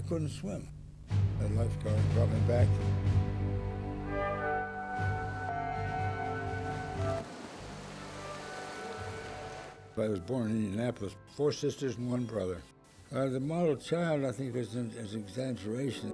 couldn't swim. The lifeguard brought me back. I was born in Indianapolis, 4 sisters and 1 brother. The model child, I think, is an exaggeration.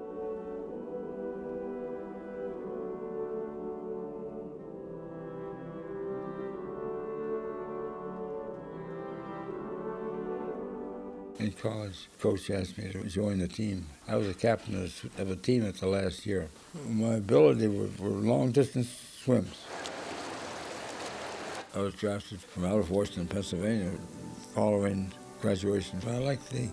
In college, coach asked me to join the team. I was a captain of a team at the last year. My ability were long-distance swims. I was drafted from out of Washington, Pennsylvania, following graduation. I like the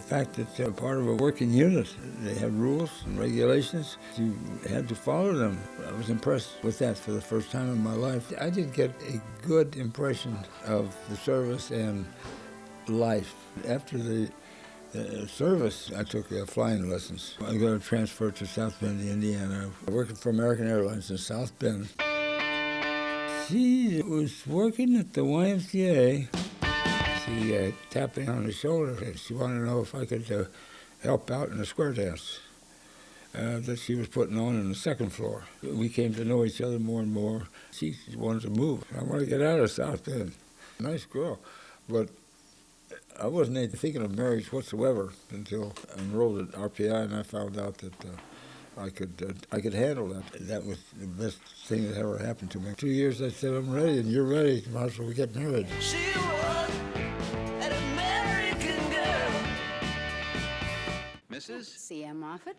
fact that they're part of a working unit. They have rules and regulations. You had to follow them. I was impressed with that for the first time in my life. I did get a good impression of the service and life. After the service, I took flying lessons. I got a transfer to South Bend, Indiana, working for American Airlines in South Bend. She was working at the YMCA. She tapped me on the shoulder and she wanted to know if I could help out in a square dance that she was putting on the second floor. We came to know each other more and more. She wanted to move. I want to get out of South Bend. Nice girl, but I wasn't even thinking of marriage whatsoever until I enrolled at RPI and I found out that I could handle that. That was the best thing that ever happened to me. 2 years I said, I'm ready and you're ready. Might as well get married. She was an American girl. Mrs. C.M. Moffat.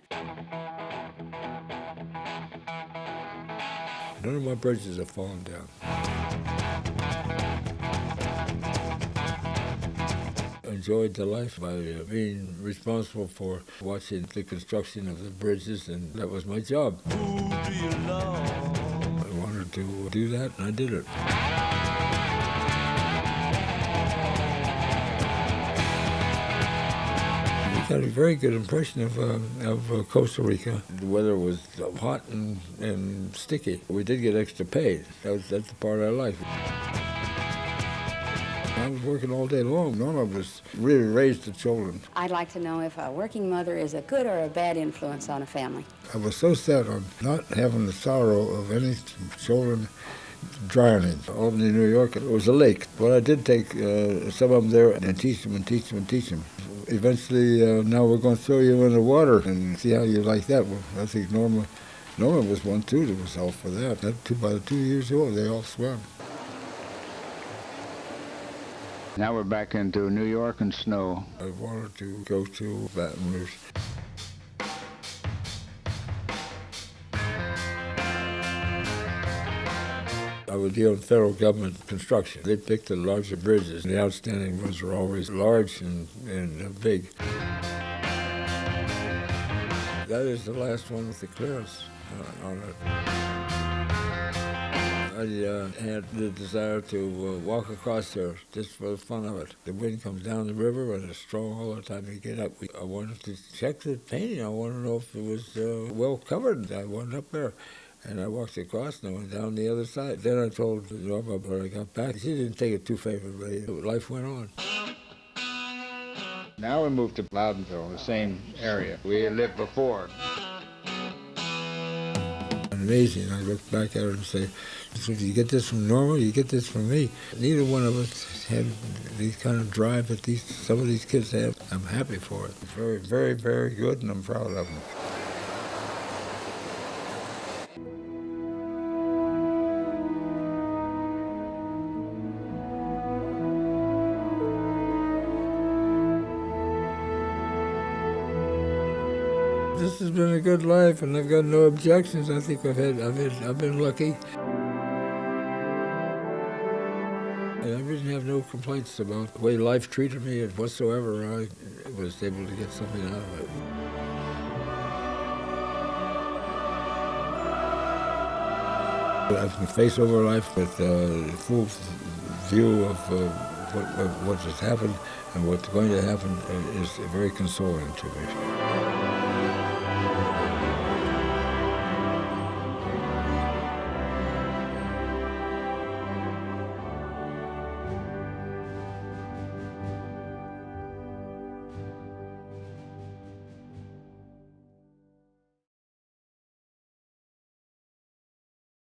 None of my bridges have fallen down. Enjoyed the life by being responsible for watching the construction of the bridges, and that was my job. Who do you love? I wanted to do that, and I did it. I got a very good impression of Costa Rica. The weather was hot and sticky. We did get extra pay. That's the part I liked. I was working all day long. None of us really raised the children. I'd like to know if a working mother is a good or a bad influence on a family. I was so set on not having the sorrow of any children drowning. Albany, New York, it was a lake. But I did take some of them there and teach them and teach them and teach them. Eventually, now we're going to throw you in the water and see how you like that. Well, I think Norma was one too that was all for that. By the 2 years old, they all swam. Now we're back into New York and snow. I wanted to go to Baton Rouge. I would deal with federal government construction. They picked the larger bridges. The outstanding ones were always large and big. That is the last one with the clearance on it. I had the desire to walk across there just for the fun of it. The wind comes down the river and it's strong all the time you get up. I wanted to check the painting. I wanted to know if it was well covered. I went up there and I walked across and I went down the other side. Then I told Norma when I got back. She didn't take it too favorably. Life went on. Now we moved to Loudonville, the same area we lived before. Amazing. I look back at her and say, so you get this from Norma, you get this from me. Neither one of us had the kind of drive that some of these kids have. I'm happy for it. Very, very, very good, and I'm proud of them. This has been a good life, and I've got no objections. I think I've been lucky. And I really have no complaints about the way life treated me whatsoever. I was able to get something out of it. I can face over life with a full view of what has happened and what's going to happen is very consoling to me.